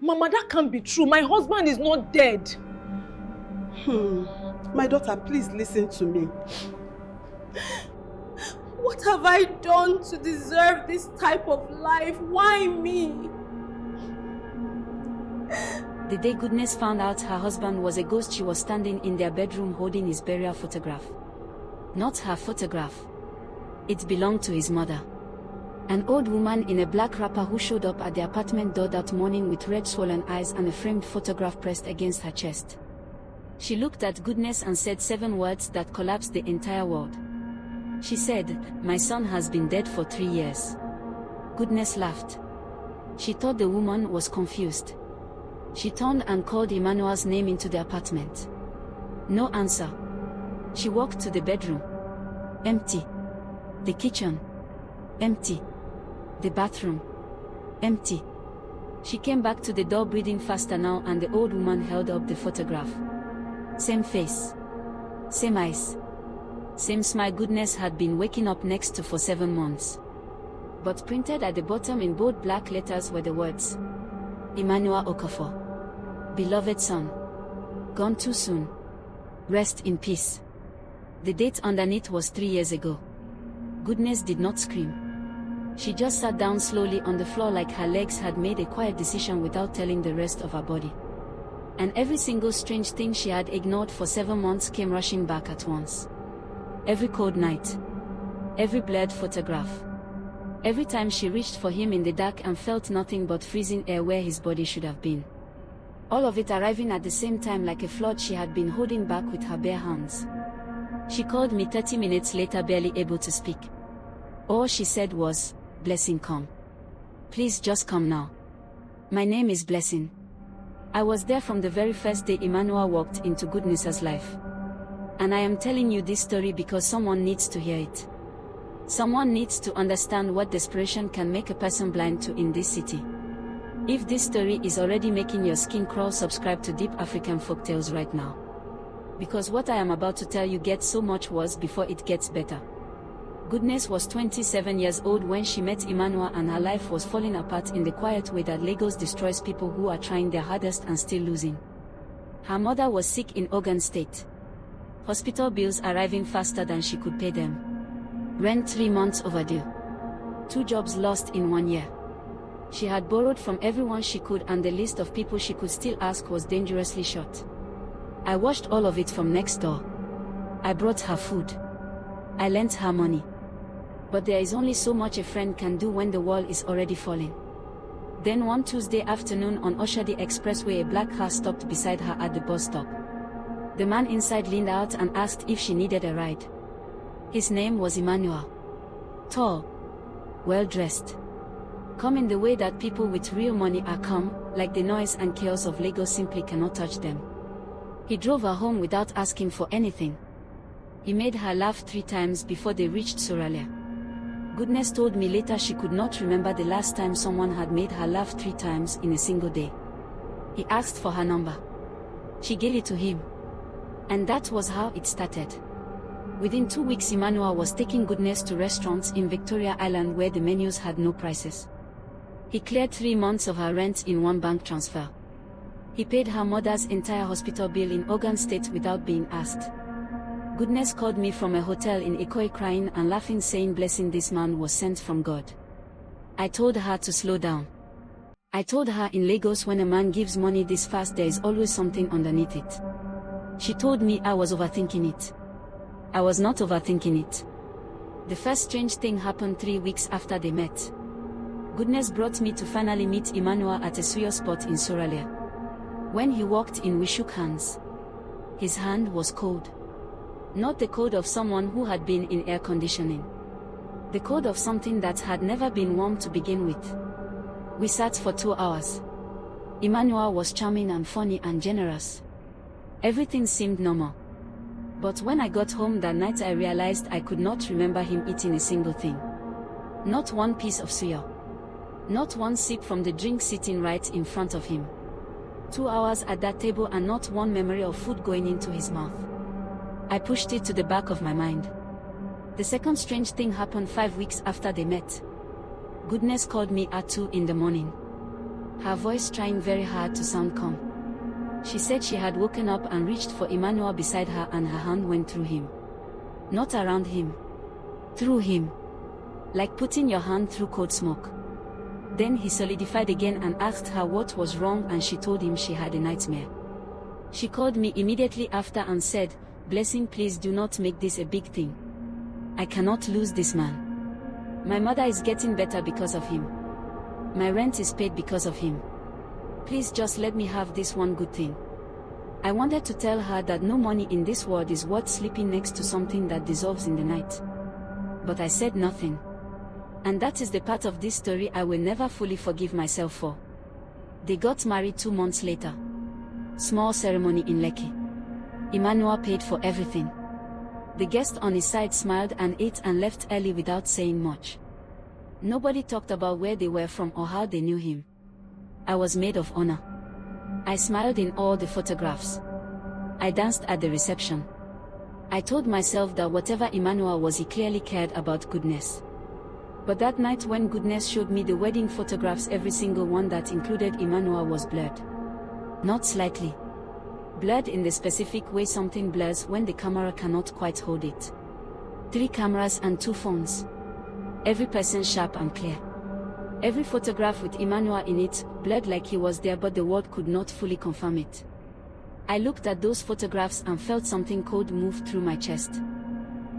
Mama, that can't be true. My husband is not dead. My daughter, please listen to me. What have I done to deserve this type of life? Why me? The day Goodness found out her husband was a ghost, she was standing in their bedroom holding his burial photograph. Not her photograph. It belonged to his mother. An old woman in a black wrapper who showed up at the apartment door that morning with red swollen eyes and a framed photograph pressed against her chest. She looked at Goodness and said 7 words that collapsed the entire world. She said, "My son has been dead for 3 years." Goodness laughed. She thought the woman was confused. She turned and called Emmanuel's name into the apartment. No answer. She walked to the bedroom. Empty. The kitchen. Empty. The bathroom. Empty. She came back to the door breathing faster now, and the old woman held up the photograph. Same face. Same eyes. Same smile. Goodness had been waking up next to for 7 months. But printed at the bottom in bold black letters were the words, Emmanuel Okafor. Beloved son. Gone too soon. Rest in peace. The date underneath was 3 years ago. Goodness did not scream. She just sat down slowly on the floor like her legs had made a quiet decision without telling the rest of her body. And every single strange thing she had ignored for 7 months came rushing back at once. Every cold night. Every blurred photograph. Every time she reached for him in the dark and felt nothing but freezing air where his body should have been. All of it arriving at the same time like a flood she had been holding back with her bare hands. She called me 30 minutes later, barely able to speak. All she said was, "Blessing, come. Please just come now. My name is Blessing." I was there from the very first day Emmanuel walked into Goodness's life. And I am telling you this story because someone needs to hear it. Someone needs to understand what desperation can make a person blind to in this city. If this story is already making your skin crawl, subscribe to Deep African Folktales right now. Because what I am about to tell you gets so much worse before it gets better. Goodness was 27 years old when she met Emmanuel, and her life was falling apart in the quiet way that Lagos destroys people who are trying their hardest and still losing. Her mother was sick in Ogun State. Hospital bills arriving faster than she could pay them. Rent 3 months overdue. 2 jobs lost in 1 year. She had borrowed from everyone she could, and the list of people she could still ask was dangerously short. I watched all of it from next door. I brought her food. I lent her money. But there is only so much a friend can do when the wall is already falling. Then one Tuesday afternoon on Oshodi Expressway, a black car stopped beside her at the bus stop. The man inside leaned out and asked if she needed a ride. His name was Emmanuel. Tall. Well-dressed. Calm in the way that people with real money are calm, like the noise and chaos of Lagos simply cannot touch them. He drove her home without asking for anything. He made her laugh 3 times before they reached Soralia. Goodness told me later she could not remember the last time someone had made her laugh 3 times in a single day. He asked for her number. She gave it to him. And that was how it started. Within 2 weeks, Emmanuel was taking Goodness to restaurants in Victoria Island where the menus had no prices. He cleared 3 months of her rent in 1 bank transfer. He paid her mother's entire hospital bill in Ogun State without being asked. Goodness called me from a hotel in Ikoyi crying and laughing, saying Blessing, this man was sent from God. I told her to slow down. I told her in Lagos when a man gives money this fast there is always something underneath it. She told me I was overthinking it. I was not overthinking it. The first strange thing happened 3 weeks after they met. Goodness brought me to finally meet Emmanuel at a suyo spot in Soralia. When he walked in, we shook hands. His hand was cold. Not the cold of someone who had been in air conditioning. The cold of something that had never been warm to begin with. We sat for 2 hours. Emmanuel was charming and funny and generous. Everything seemed normal. But when I got home that night, I realized I could not remember him eating a single thing. Not one piece of suya. Not one sip from the drink sitting right in front of him. 2 hours at that table and not one memory of food going into his mouth. I pushed it to the back of my mind. The second strange thing happened 5 weeks after they met. Goodness called me at 2 in the morning. her voice trying very hard to sound calm. She said she had woken up and reached for Eniola beside her, and her hand went through him. Not around him. Through him. Like putting your hand through cold smoke. Then he solidified again and asked her what was wrong, and she told him she had a nightmare. She called me immediately after and said, "Blessing, please do not make this a big thing. I cannot lose this man. My mother is getting better because of him. My rent is paid because of him. Please just let me have this one good thing." I wanted to tell her that no money in this world is worth sleeping next to something that dissolves in the night. But I said nothing. And that is the part of this story I will never fully forgive myself for. They got married 2 months later. Small ceremony in Lekki. Eniola paid for everything. The guest on his side smiled and ate and left early without saying much. Nobody talked about where they were from or how they knew him. I was maid of honor. I smiled in all the photographs. I danced at the reception. I told myself that whatever Eniola was, he clearly cared about goodness. But that night when goodness showed me the wedding photographs, every single one that included Eniola was blurred. Not slightly. Blurred in the specific way something blurs when the camera cannot quite hold it. 3 cameras and 2 phones. Every person sharp and clear. Every photograph with Eniola in it, blurred like he was there, but the world could not fully confirm it. I looked at those photographs and felt something cold move through my chest.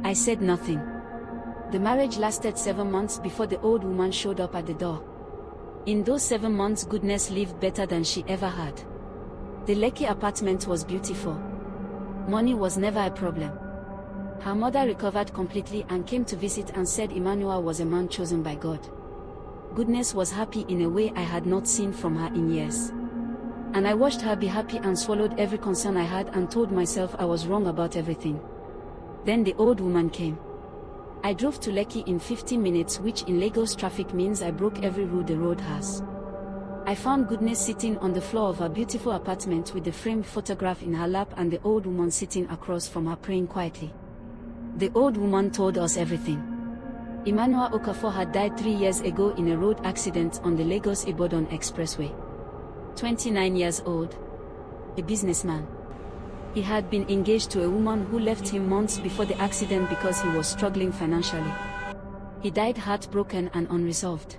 I said nothing. The marriage lasted 7 months before the old woman showed up at the door. In those 7 months, goodness lived better than she ever had. The Lekki apartment was beautiful. Money was never a problem. Her mother recovered completely and came to visit and said Eniola was a man chosen by God. Goodness was happy in a way I had not seen from her in years. And I watched her be happy and swallowed every concern I had and told myself I was wrong about everything. Then the old woman came. I drove to Lekki in 15 minutes, which in Lagos traffic means I broke every rule the road has. I found goodness sitting on the floor of her beautiful apartment with the framed photograph in her lap and the old woman sitting across from her praying quietly. The old woman told us everything. Eniola Okafor had died 3 years ago in a road accident on the Lagos-Ibadan Expressway. 29 years old. A businessman. He had been engaged to a woman who left him months before the accident because he was struggling financially. He died heartbroken and unresolved.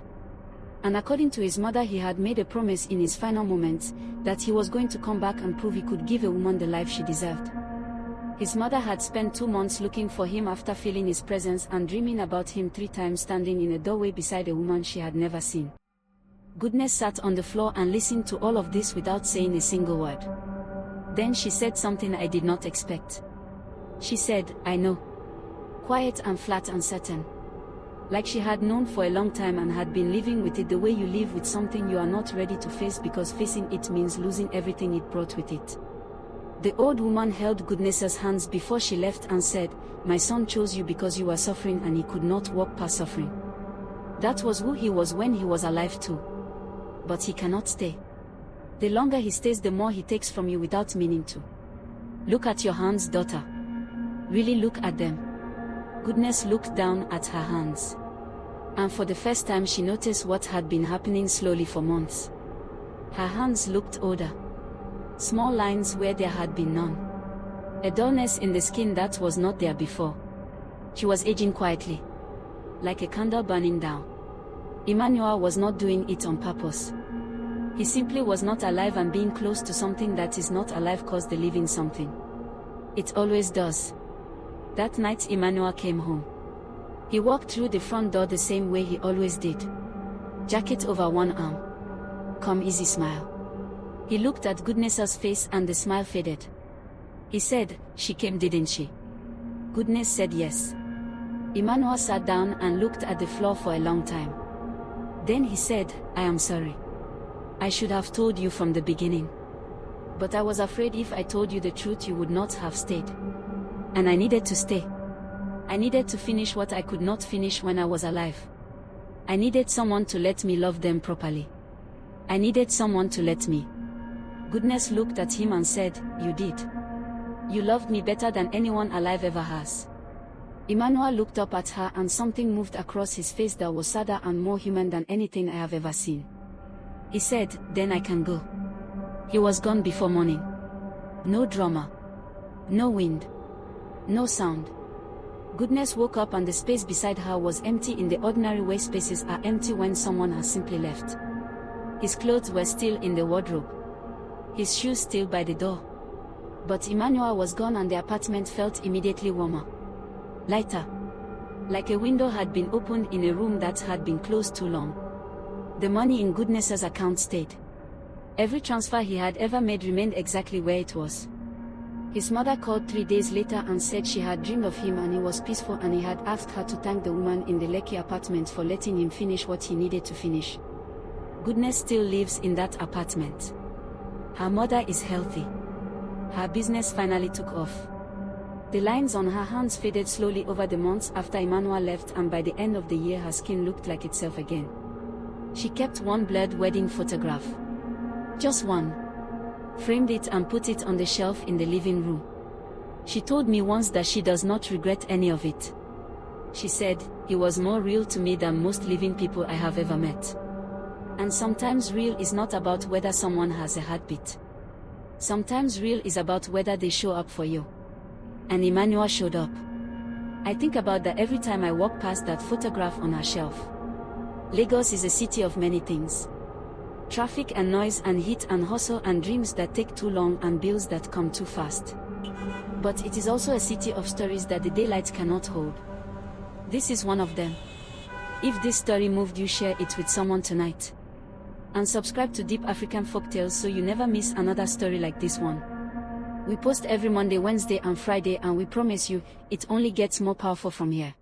And according to his mother, he had made a promise in his final moments that he was going to come back and prove he could give a woman the life she deserved. His mother had spent 2 months looking for him after feeling his presence and dreaming about him 3 times standing in a doorway beside a woman she had never seen. Goodness sat on the floor and listened to all of this without saying a single word. Then she said something I did not expect. She said, "I know." Quiet and flat and certain. Like she had known for a long time and had been living with it the way you live with something you are not ready to face because facing it means losing everything it brought with it. The old woman held Goodness's hands before she left and said, "My son chose you because you were suffering and he could not walk past suffering. That was who he was when he was alive too. But he cannot stay. The longer he stays, the more he takes from you without meaning to. Look at your hands, daughter. Really look at them." Goodness looked down at her hands. And for the first time she noticed what had been happening slowly for months. Her hands looked older. Small lines where there had been none. A dullness in the skin that was not there before. She was aging quietly. Like a candle burning down. Eniola was not doing it on purpose. He simply was not alive, and being close to something that is not alive caused the living something. It always does. That night Eniola came home. He walked through the front door the same way he always did. Jacket over one arm. Come easy smile. He looked at Goodness's face and the smile faded. He said, "She came, didn't she?" Goodness said yes. Eniola sat down and looked at the floor for a long time. Then he said, "I am sorry. I should have told you from the beginning. But I was afraid if I told you the truth you would not have stayed. And I needed to stay. I needed to finish what I could not finish when I was alive. I needed someone to let me love them properly. I needed someone to let me." Goodness looked at him and said, "You did. You loved me better than anyone alive ever has." Eniola looked up at her and something moved across his face that was sadder and more human than anything I have ever seen. He said, then I can go. He was gone before morning. No drama. No wind. No sound. Goodness woke up and the space beside her was empty in the ordinary way spaces are empty when someone has simply left. His clothes were still in the wardrobe. His shoes still by the door. But Eniola was gone and the apartment felt immediately warmer. Lighter. Like a window had been opened in a room that had been closed too long. The money in Goodness's account stayed. Every transfer he had ever made remained exactly where it was. His mother called 3 days later and said she had dreamed of him and he was peaceful and he had asked her to thank the woman in the Lekki apartment for letting him finish what he needed to finish. Goodness still lives in that apartment. Her mother is healthy. Her business finally took off. The lines on her hands faded slowly over the months after Eniola left and by the end of the year her skin looked like itself again. She kept one blurred wedding photograph. Just one. Framed it and put it on the shelf in the living room. She told me once that she does not regret any of it. She said, he was more real to me than most living people I have ever met. And sometimes real is not about whether someone has a heartbeat. Sometimes real is about whether they show up for you. And Eniola showed up. I think about that every time I walk past that photograph on her shelf. Lagos is a city of many things. Traffic and noise and heat and hustle and dreams that take too long and bills that come too fast. But it is also a city of stories that the daylight cannot hold. This is one of them. If this story moved you, share it with someone tonight. And subscribe to Deep African Folktales so you never miss another story like this one. We post every Monday, Wednesday and Friday and we promise you, it only gets more powerful from here.